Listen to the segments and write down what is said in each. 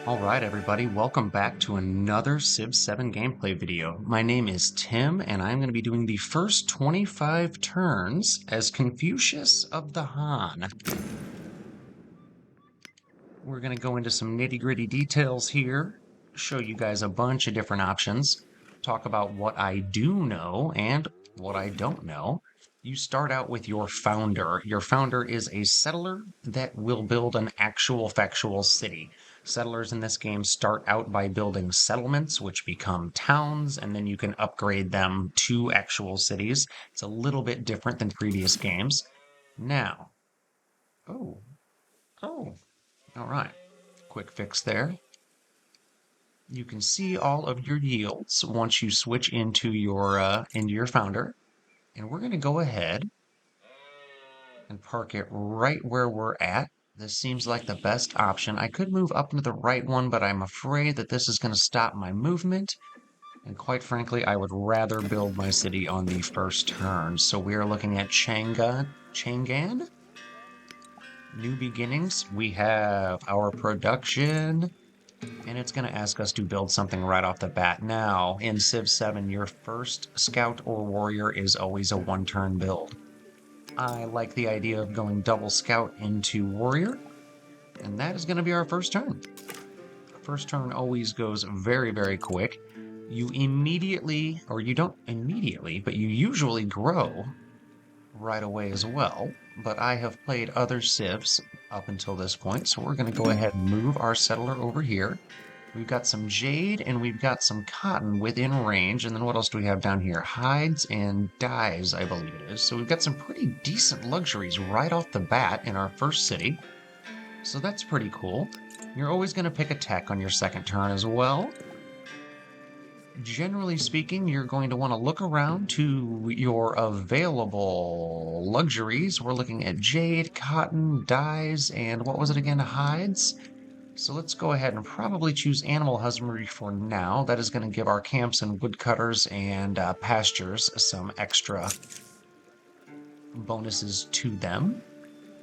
Alright everybody, welcome back to another Civ 7 gameplay video. My name is Tim, and I'm going to be doing the first 25 turns as Confucius of the Han. We're going to go into some nitty-gritty details here, show you guys a bunch of different options, talk about what I do know and what I don't know. You start out with your founder. Your founder is a settler that will build an actual factual city. Settlers in this game start out by building settlements, which become towns, and then you can upgrade them to actual cities. It's a little bit different than previous games. Now, oh, oh, all right. Quick fix there. You can see all of your yields once you switch into your founder. And we're going to go ahead and park it right where we're at. This seems like the best option. I could move up into the right one, but I'm afraid that this is going to stop my movement. And quite frankly, I would rather build my city on the first turn. So we are looking at Chang'an? New beginnings. We have our production, and it's going to ask us to build something right off the bat. Now, in Civ 7, your first scout or warrior is always a one-turn build. I like the idea of going double scout into warrior, and that is going to be our first turn. First turn always goes very, very quick. You immediately, or you don't immediately, but you usually grow right away as well. But I have played other civs up until this point, so we're going to go ahead and move our settler over here. We've got some jade and we've got some cotton within range. And then what else do we have down here? Hides and dyes, I believe it is. So we've got some pretty decent luxuries right off the bat in our first city. So that's pretty cool. You're always going to pick a tech on your second turn as well. Generally speaking, you're going to want to look around to your available luxuries. We're looking at jade, cotton, dyes, and what was it again? Hides. So let's go ahead and probably choose animal husbandry for now. That is going to give our camps and woodcutters and pastures some extra bonuses to them.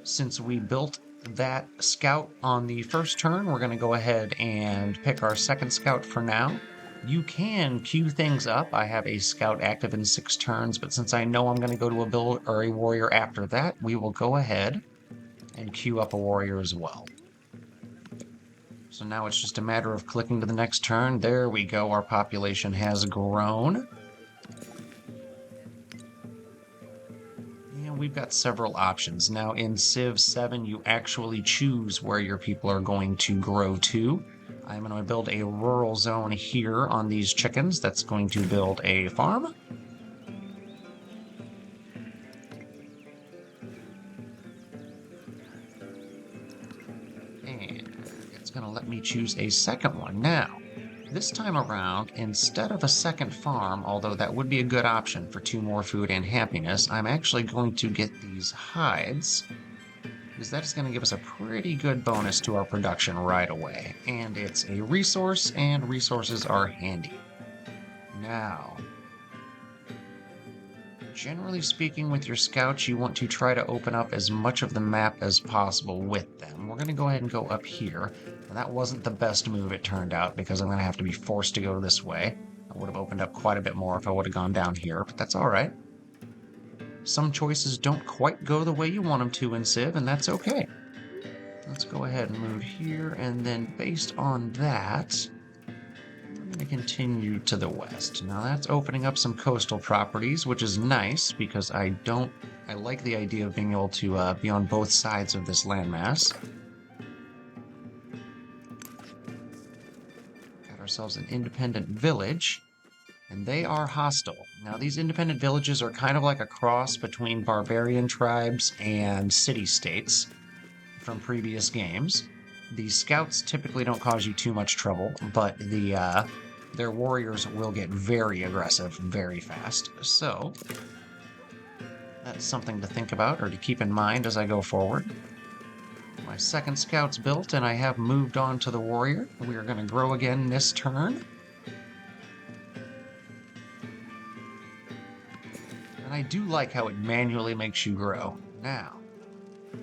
Since we built that scout on the first turn, we're going to go ahead and pick our second scout for now. You can queue things up. I have a scout active in 6 turns, but since I know I'm going to go to a build or a warrior after that, we will go ahead and queue up a warrior as well. So now it's just a matter of clicking to the next turn. There we go. Our population has grown. And we've got several options. Now in Civ 7, you actually choose where your people are going to grow to. I'm going to build a rural zone here on these chickens. That's going to build a farm. Going to let me choose a second one. Now, this time around, instead of a second farm, although that would be a good option for 2 more food and happiness, I'm actually going to get these hides, because that is going to give us a pretty good bonus to our production right away. And it's a resource, and resources are handy. Now, generally speaking, with your scouts, you want to try to open up as much of the map as possible with them. We're going to go ahead and go up here. Now, that wasn't the best move, it turned out, because I'm going to have to be forced to go this way. I would have opened up quite a bit more if I would have gone down here, but that's all right. Some choices don't quite go the way you want them to in Civ, and that's okay. Let's go ahead and move here, and then based on that, I'm going to continue to the west. Now that's opening up some coastal properties, which is nice because I like the idea of being able to be on both sides of this landmass. Got ourselves an independent village, and they are hostile. Now these independent villages are kind of like a cross between barbarian tribes and city-states from previous games. The scouts typically don't cause you too much trouble, but their warriors will get very aggressive very fast. So that's something to think about or to keep in mind as I go forward. My second scout's built, and I have moved on to the warrior. We are going to grow again this turn. And I do like how it manually makes you grow. Now,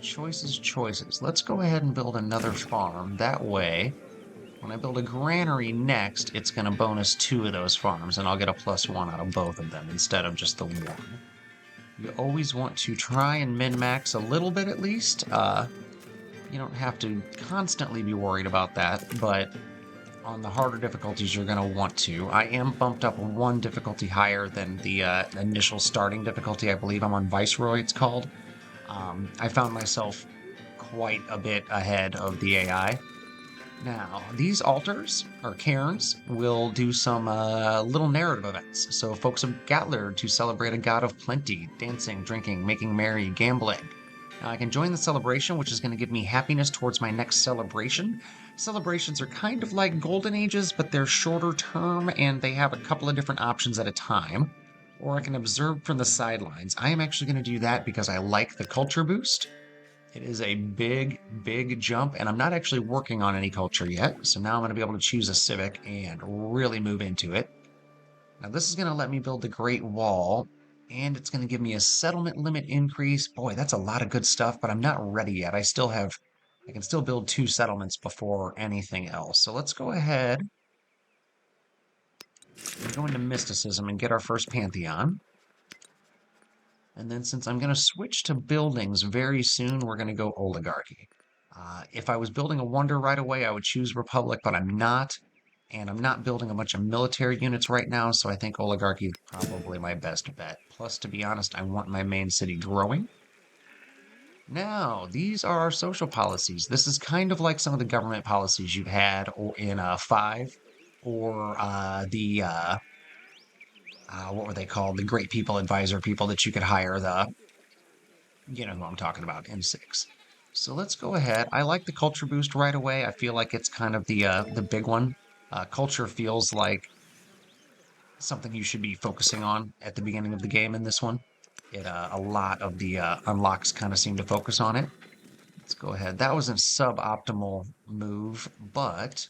choices. Let's go ahead and build another farm. That way, When I build a granary next, it's going to bonus 2 of those farms, and I'll get a +1 out of both of them instead of just the 1. You always want to try and min-max a little bit at least. You don't have to constantly be worried about that, but on the harder difficulties, you're going to want to. I am bumped up 1 difficulty higher than the initial starting difficulty. I believe I'm on Viceroy, it's called. I found myself quite a bit ahead of the AI. Now, these altars, or cairns, will do some little narrative events. So folks have gathered to celebrate a god of plenty, dancing, drinking, making merry, gambling. Now, I can join the celebration, which is going to give me happiness towards my next celebration. Celebrations are kind of like golden ages, but they're shorter term, and they have a couple of different options at a time. Or I can observe from the sidelines. I am actually going to do that because I like the culture boost. It is a big, big jump, and I'm not actually working on any culture yet, so now I'm going to be able to choose a civic and really move into it. Now this is going to let me build the Great Wall, and it's going to give me a settlement limit increase. Boy, that's a lot of good stuff, but I'm not ready yet. I can still build 2 settlements before anything else. So let's go ahead and go into mysticism and get our first pantheon. And then since I'm going to switch to buildings very soon, we're going to go oligarchy. If I was building a wonder right away, I would choose republic, but I'm not. And I'm not building a bunch of military units right now, so I think oligarchy is probably my best bet. Plus, to be honest, I want my main city growing. Now, these are our social policies. This is kind of like some of the government policies you've had in 5, or what were they called? The great people advisor people that you could hire, you know who I'm talking about, in 6. So let's go ahead. I like the culture boost right away. I feel like it's kind of the big one. Culture feels like something you should be focusing on at the beginning of the game in this one. A lot of the unlocks kind of seem to focus on it. Let's go ahead. That was a suboptimal move, but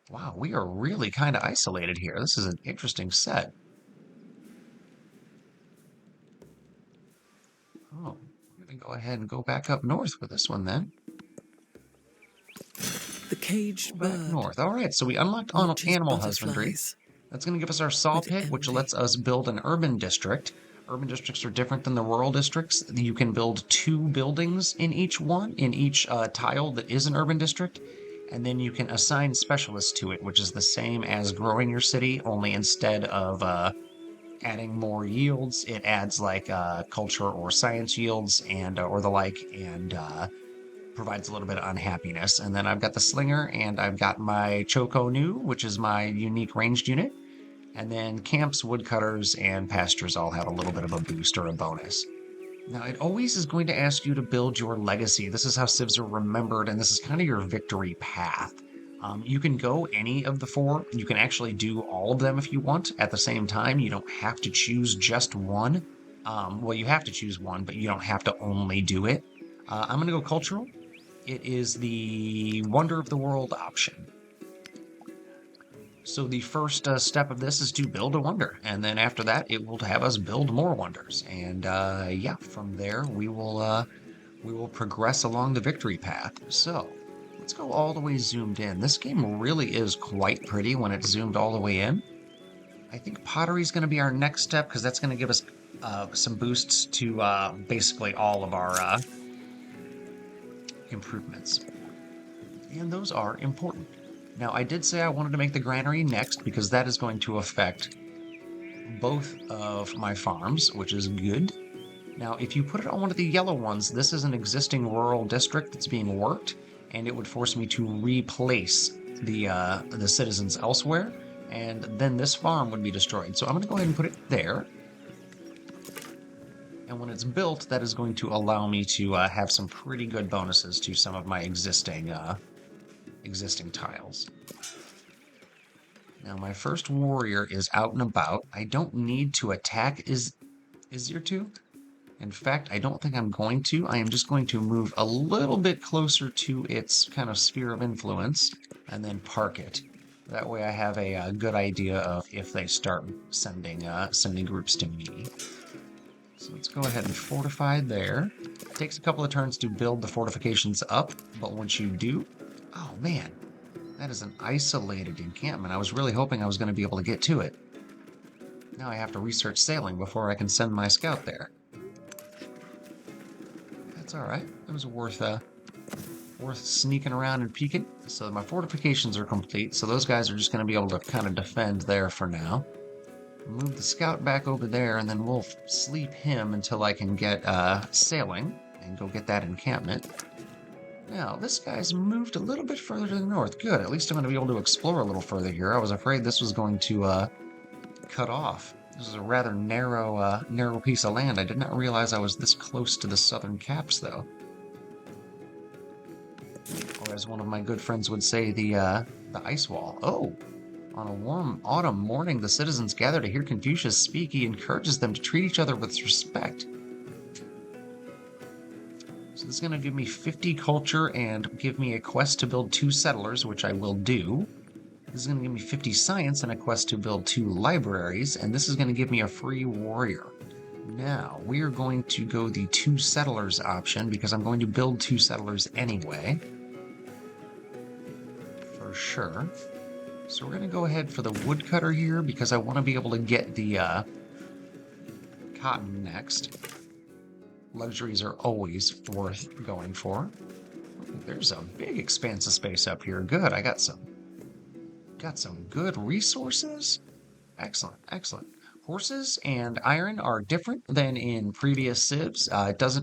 wow, we are really kind of isolated here. This is an interesting set. Oh, I'm going to go ahead and go back up north with this one then. The caged bird. Back north. All right, so we unlocked animal husbandry. That's going to give us our saw pit, which lets us build an urban district. Urban districts are different than the rural districts. You can build 2 buildings in each tile that is an urban district, and then you can assign specialists to it, which is the same as growing your city, only instead of adding more yields, it adds like culture or science yields and or the like, and provides a little bit of unhappiness. And then I've got the slinger, and I've got my Choco New, which is my unique ranged unit. And then camps, woodcutters, and pastures all have a little bit of a boost or a bonus. Now, it always is going to ask you to build your legacy. This is how civs are remembered, and this is kind of your victory path. You can go any of the 4. You can actually do all of them if you want at the same time. You don't have to choose just one. Well, you have to choose one, but you don't have to only do it. I'm going to go cultural. It is the Wonder of the World option. So the first step of this is to build a wonder, and then after that it will have us build more wonders. And yeah, from there we will progress along the victory path. So let's go all the way zoomed in. This game really is quite pretty when it's zoomed all the way in. I think pottery is going to be our next step because that's going to give us some boosts to basically all of our improvements. And those are important. Now, I did say I wanted to make the granary next because that is going to affect both of my farms, which is good. Now, if you put it on one of the yellow ones, this is an existing rural district that's being worked, and it would force me to replace the citizens elsewhere, and then this farm would be destroyed. So I'm going to go ahead and put it there. And when it's built, that is going to allow me to have some pretty good bonuses to some of my existing tiles. Now my first warrior is out and about. I don't need to attack Izirtu. In fact, I don't think I'm going to. I am just going to move a little bit closer to its kind of sphere of influence and then park it. That way I have a good idea of if they start sending groups to me. So let's go ahead and fortify there. It takes a couple of turns to build the fortifications up, but once you do, oh man, That is an isolated encampment. I was really hoping I was going to be able to get to it. Now I have to research sailing before I can send my scout there. That's alright. It was worth sneaking around and peeking. So my fortifications are complete, so those guys are just going to be able to kind of defend there for now. Move the scout back over there, and then we'll sleep him until I can get sailing and go get that encampment. Now, this guy's moved a little bit further to the north. Good, at least I'm going to be able to explore a little further here. I was afraid this was going to cut off. This is a rather narrow piece of land. I did not realize I was this close to the southern caps, though. Or as one of my good friends would say, the ice wall. Oh! On a warm autumn morning, the citizens gather to hear Confucius speak. He encourages them to treat each other with respect. So this is going to give me 50 culture and give me a quest to build 2 settlers, which I will do. This is going to give me 50 science and a quest to build 2 libraries, and this is going to give me a free warrior. Now, we are going to go the 2 settlers option, because I'm going to build 2 settlers anyway. For sure. So we're going to go ahead for the woodcutter here, because I want to be able to get the cotton next. Luxuries are always worth going for. There's a big expanse of space up here. Good, I got some good resources. Excellent, excellent. Horses and iron are different than in previous civs.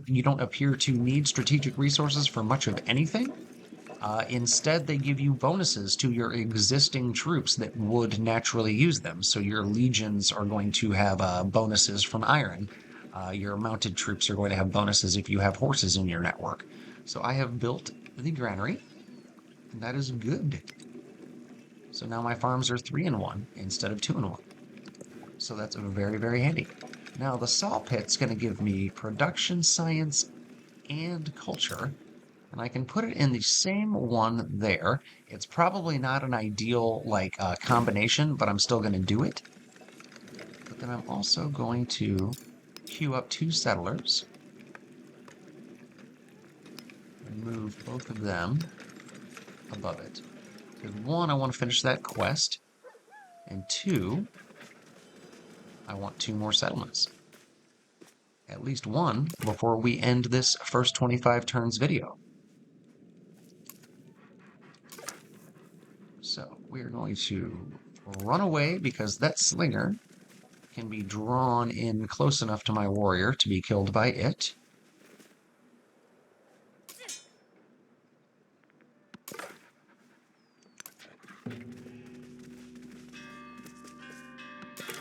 You don't appear to need strategic resources for much of anything. Instead, they give you bonuses to your existing troops that would naturally use them. So your legions are going to have bonuses from iron. Your mounted troops are going to have bonuses if you have horses in your network. So I have built the granary, and that is good. So now my farms are 3-in-1 instead of 2-in-1. So that's very, very handy. Now the saw pit's going to give me production, science, and culture. And I can put it in the same one there. It's probably not an ideal combination, but I'm still going to do it. But then I'm also going to queue up 2 settlers. And move both of them above it. Because 1, I want to finish that quest. And 2, I want 2 more settlements. At least 1 before we end this first 25 turns video. So we're going to run away because that slinger can be drawn in close enough to my warrior to be killed by it.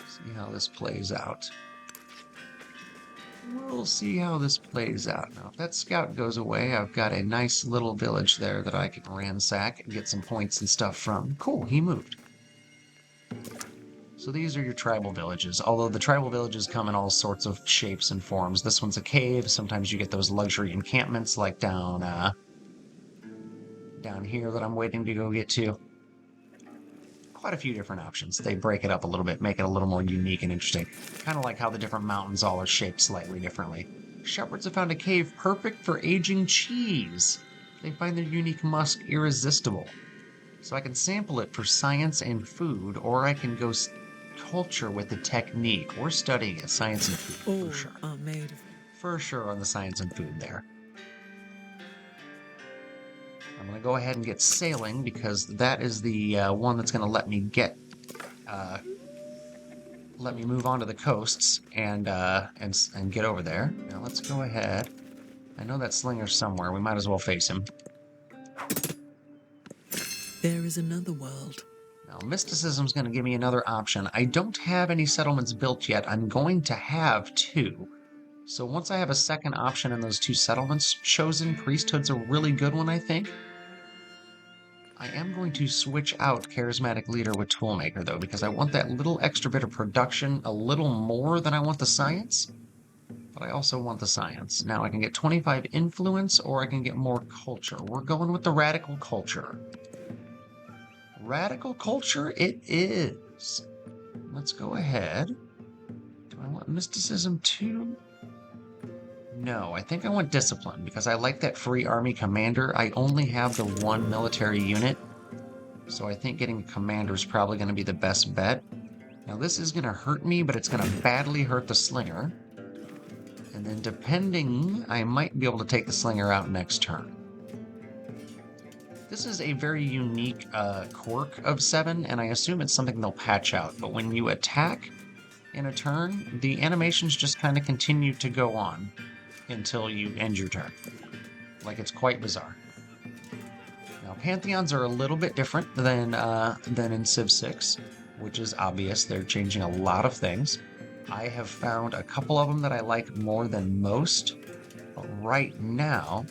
See how this plays out. We'll see how this plays out. Now, if that scout goes away, I've got a nice little village there that I can ransack and get some points and stuff from. Cool, he moved. So these are your tribal villages, although the tribal villages come in all sorts of shapes and forms. This one's a cave. Sometimes you get those luxury encampments like down here that I'm waiting to go get to. Quite a few different options. They break it up a little bit, make it a little more unique and interesting. Kind of like how the different mountains all are shaped slightly differently. Shepherds have found a cave perfect for aging cheese. They find their unique musk irresistible. So I can sample it for science and food, or I can go culture with the technique. We're studying it, science and food, for sure. For sure on the science and food there. I'm going to go ahead and get sailing because that is the one that's going to let me get, let me move on to the coasts and get over there. Now let's go ahead. I know that slinger's somewhere. We might as well face him. There is another world. Now mysticism's going to give me another option. I don't have any settlements built yet. I'm going to have 2. So once I have a second option in those 2 settlements chosen, priesthood's a really good one, I think. I am going to switch out charismatic leader with toolmaker, though, because I want that little extra bit of production a little more than I want the science. But I also want the science. Now I can get 25 influence, or I can get more culture. We're going with the radical culture. Radical culture it is. Let's go ahead. Do I want mysticism too? No, I think I want discipline, because I like that free army commander. I only have the 1 military unit. So I think getting a commander is probably going to be the best bet. Now this is going to hurt me, but it's going to badly hurt the slinger. And then depending, I might be able to take the slinger out next turn. This is a very unique quirk of 7, and I assume it's something they'll patch out. But when you attack in a turn, the animations just kind of continue to go on until you end your turn. Like, it's quite bizarre. Now, Pantheons are a little bit different than in Civ 6, which is obvious. They're changing a lot of things. I have found a couple of them that I like more than most. But right now,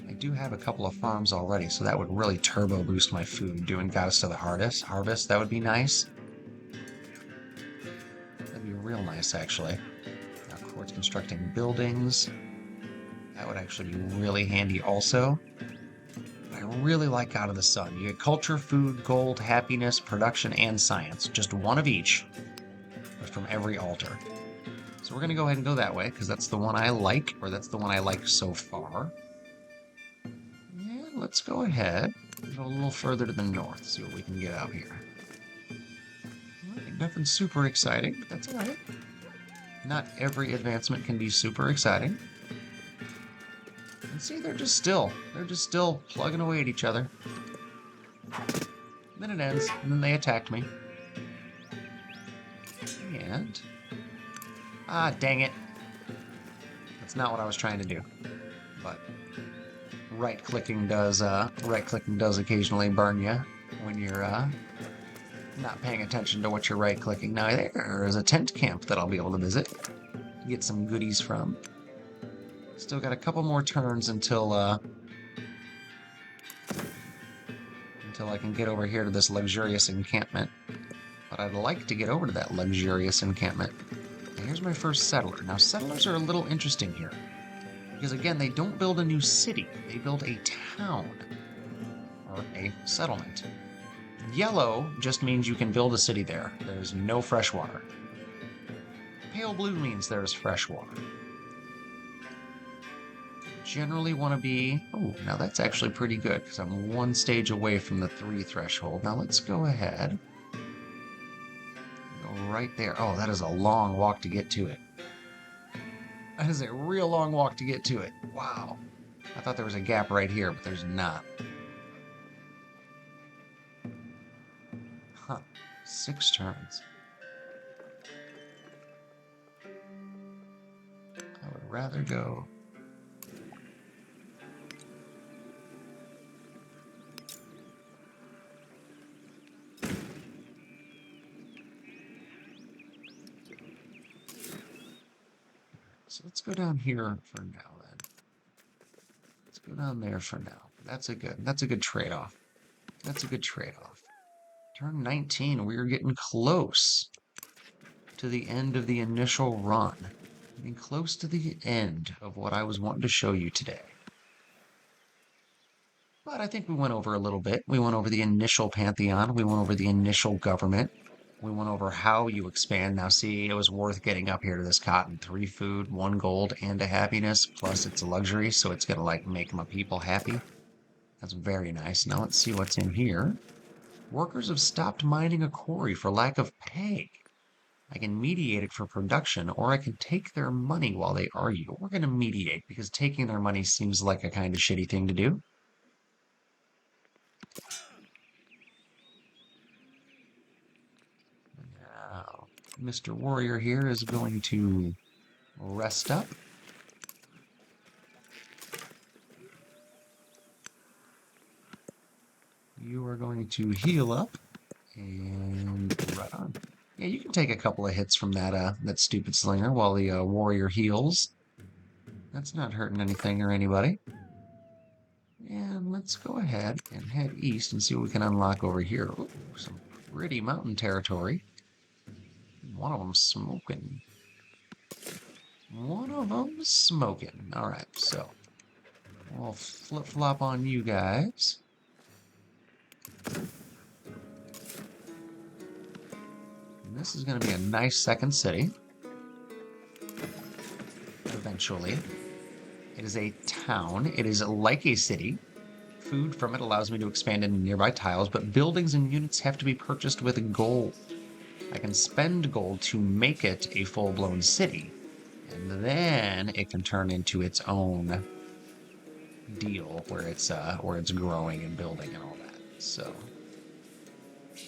I do have a couple of farms already, so that would really turbo boost my food. Doing Goddess to the Harvest, that would be nice. That'd be real nice, actually. Now, Quartz constructing buildings. That would actually be really handy also. I really like Out of the Sun. You get culture, food, gold, happiness, production, and science. Just one of each from every altar. So we're going to go ahead and go that way, because that's the one I like, or that's the one I like so far. And let's go ahead and go a little further to the north, see what we can get out here. Nothing super exciting, but that's alright. Not every advancement can be super exciting. And see, they're just still plugging away at each other. Then it ends, and then they attacked me. And... ah, dang it. That's not what I was trying to do. But right-clicking does occasionally burn you when you're not paying attention to what you're right-clicking. Now there is a tent camp that I'll be able to visit, get some goodies from. Still got a couple more turns until I can get over here to this luxurious encampment. But I'd like to get over to that luxurious encampment. And here's my first settler. Now, settlers are a little interesting here. Because, again, they don't build a new city. They build a town. Or a settlement. Yellow just means you can build a city there. There's no fresh water. Pale blue means there's fresh water. Generally want to be... oh, now that's actually pretty good, because I'm one stage away from the 3 threshold. Now let's go ahead. Go right there. Oh, that is a long walk to get to it. That is a real long walk to get to it. Wow. I thought there was a gap right here, but there's not. Huh. 6 turns. I would rather go... so let's go down here for now then. Let's go down there for now. That's a good trade-off. That's a good trade-off. Turn 19, we're getting close to the end of the initial run. Getting close to the end of what I was wanting to show you today. But I think we went over a little bit. We went over the initial pantheon. We went over the initial government. We went over how you expand. Now see, it was worth getting up here to this cotton. 3 food, 1 gold, and a happiness. Plus it's a luxury, so it's gonna like make my people happy. That's very nice. Now let's see what's in here. Workers have stopped mining a quarry for lack of pay. I can mediate it for production, or I can take their money while they argue. We're gonna mediate, because taking their money seems like a kind of shitty thing to do. Now, Mr. Warrior here is going to rest up. You are going to heal up, and right on. Yeah, you can take a couple of hits from that stupid slinger while the warrior heals. That's not hurting anything or anybody. And let's go ahead and head east and see what we can unlock over here. Ooh, some pretty mountain territory. One of them smoking. One of them smoking. Alright, so we'll flip-flop on you guys. And this is going to be a nice second city. Eventually. It is a town. It is like a city. Food from it allows me to expand into nearby tiles, but buildings and units have to be purchased with gold. I can spend gold to make it a full-blown city, and then it can turn into its own deal where it's growing and building and all that. So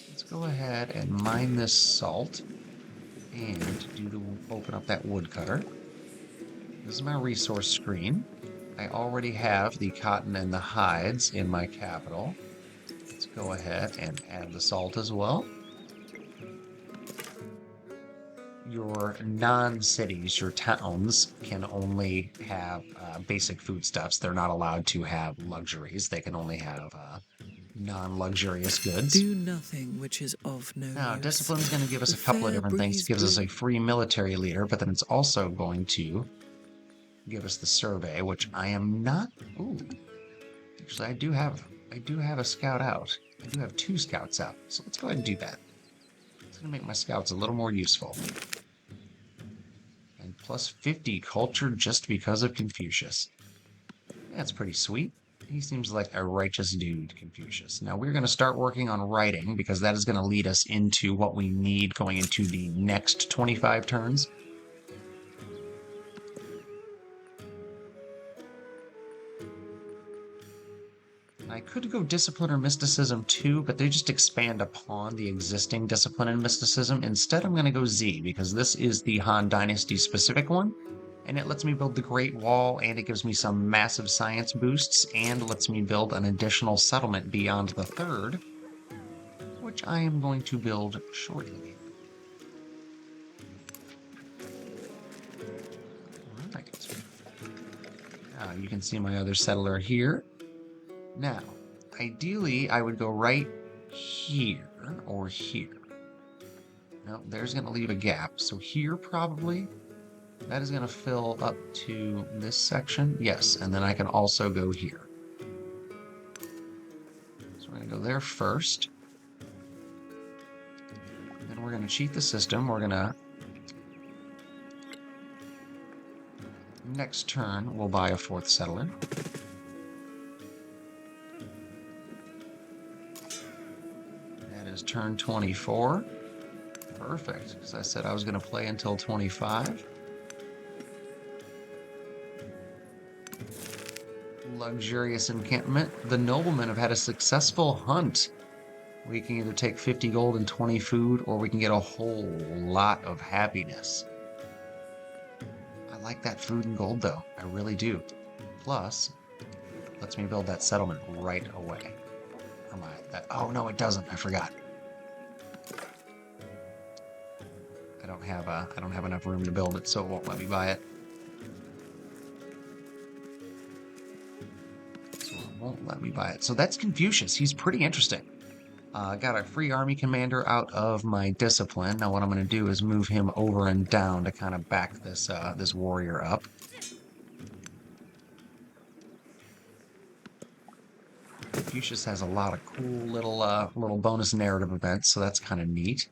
let's go ahead and mine this salt and open up that woodcutter. This is my resource screen. I already have the cotton and the hides in my capital. Let's go ahead and add the salt as well. Your non-cities, your towns, can only have basic foodstuffs. They're not allowed to have luxuries. They can only have non-luxurious goods. Do nothing which is of no Now, use. discipline's going to give us a couple of different things. It gives us a free military leader, but then it's also going to give us the survey, which I am not. Ooh, actually, I do have a scout out. I do have 2 scouts out, so let's go ahead and do that. It's going to make my scouts a little more useful. And plus 50 culture just because of Confucius. That's pretty sweet. He seems like a righteous dude, Confucius. Now we're going to start working on writing because that is going to lead us into what we need going into the next 25 turns. I could go discipline or mysticism too, but they just expand upon the existing discipline and mysticism. Instead, I'm going to go Z because this is the Han Dynasty specific one, and it lets me build the Great Wall, and it gives me some massive science boosts, and lets me build an additional settlement beyond the 3rd, which I am going to build shortly. Alright. Now you can see my other settler here. Now, ideally, I would go right here or here. No, there's going to leave a gap. So here, probably, that is going to fill up to this section. Yes, and then I can also go here. So we're going to go there first. And then we're going to cheat the system. We're going to... Next turn, we'll buy a 4th settler. Is turn 24. Perfect, because I said I was going to play until 25. Luxurious encampment. The noblemen have had a successful hunt. We can either take 50 gold and 20 food, or we can get a whole lot of happiness. I like that food and gold, though. I really do. Plus, lets me build that settlement right away. Oh, no, it doesn't. I forgot. I don't have enough room to build it, so it won't let me buy it. So it won't let me buy it. So that's Confucius. He's pretty interesting. Got a free army commander out of my discipline. Now what I'm going to do is move him over and down to kind of back this this warrior up. Confucius has a lot of cool little bonus narrative events, so that's kind of neat.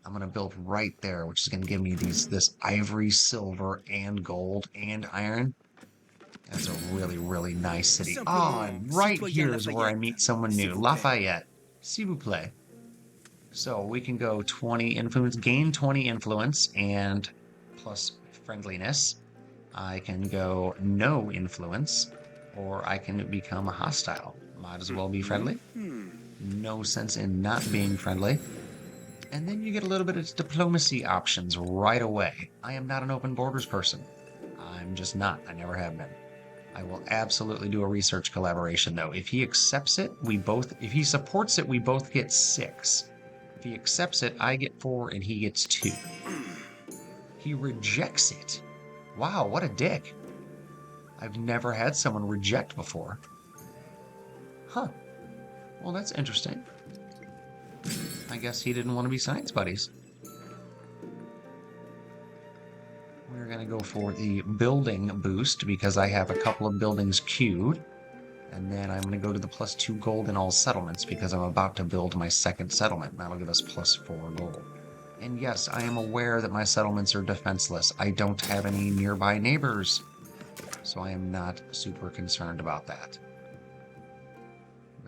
I'm going to build right there, which is going to give me this ivory, silver, and gold, and iron. That's a really, really nice city. Oh, and right here is where I meet someone new. Lafayette. S'il vous plaît. So we can go 20 influence, gain 20 influence, and plus friendliness. I can go no influence, or I can become a hostile. Might as well be friendly. No sense in not being friendly. And then you get a little bit of diplomacy options right away. I am not an open borders person. I'm just not. I never have been. I will absolutely do a research collaboration, though. If he accepts it, if he supports it, we both get 6. If he accepts it, I get 4 and he gets 2. He rejects it. Wow, what a dick. I've never had someone reject before. Huh. Well, that's interesting. I guess he didn't want to be science buddies. We're going to go for the building boost because I have a couple of buildings queued. And then I'm going to go to the +2 gold in all settlements because I'm about to build my 2nd settlement. That'll give us +4 gold. And yes, I am aware that my settlements are defenseless. I don't have any nearby neighbors. So I am not super concerned about that.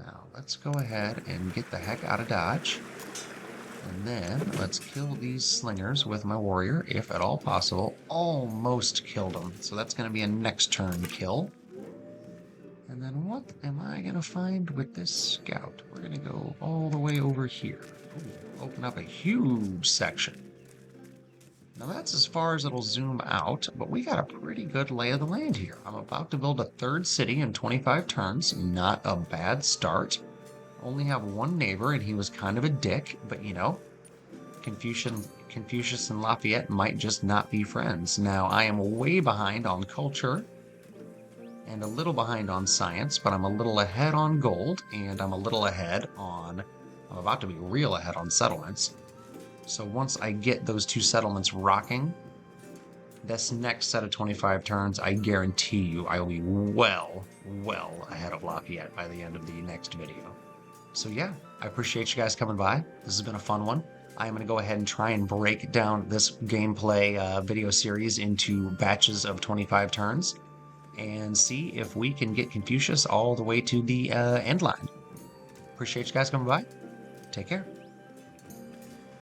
Now, let's go ahead and get the heck out of Dodge. And then let's kill these slingers with my warrior, if at all possible. Almost killed them. So that's going to be a next turn kill. And then what am I going to find with this scout? We're going to go all the way over here. Ooh, open up a huge section. Now that's as far as it'll zoom out, but we got a pretty good lay of the land here. I'm about to build a third city in 25 turns. Not a bad start. Only have one neighbor, and he was kind of a dick, but you know, Confucius and Lafayette might just not be friends. Now, I am way behind on culture and a little behind on science, but I'm a little ahead on gold, and I'm about to be real ahead on settlements. So once I get those two settlements rocking, this next set of 25 turns, I guarantee you I will be well ahead of Lafayette by the end of the next video. So yeah, I appreciate you guys coming by. This has been a fun one. I'm going to go ahead and try and break down this gameplay video series into batches of 25 turns and see if we can get Confucius all the way to the end line. Appreciate you guys coming by. Take care.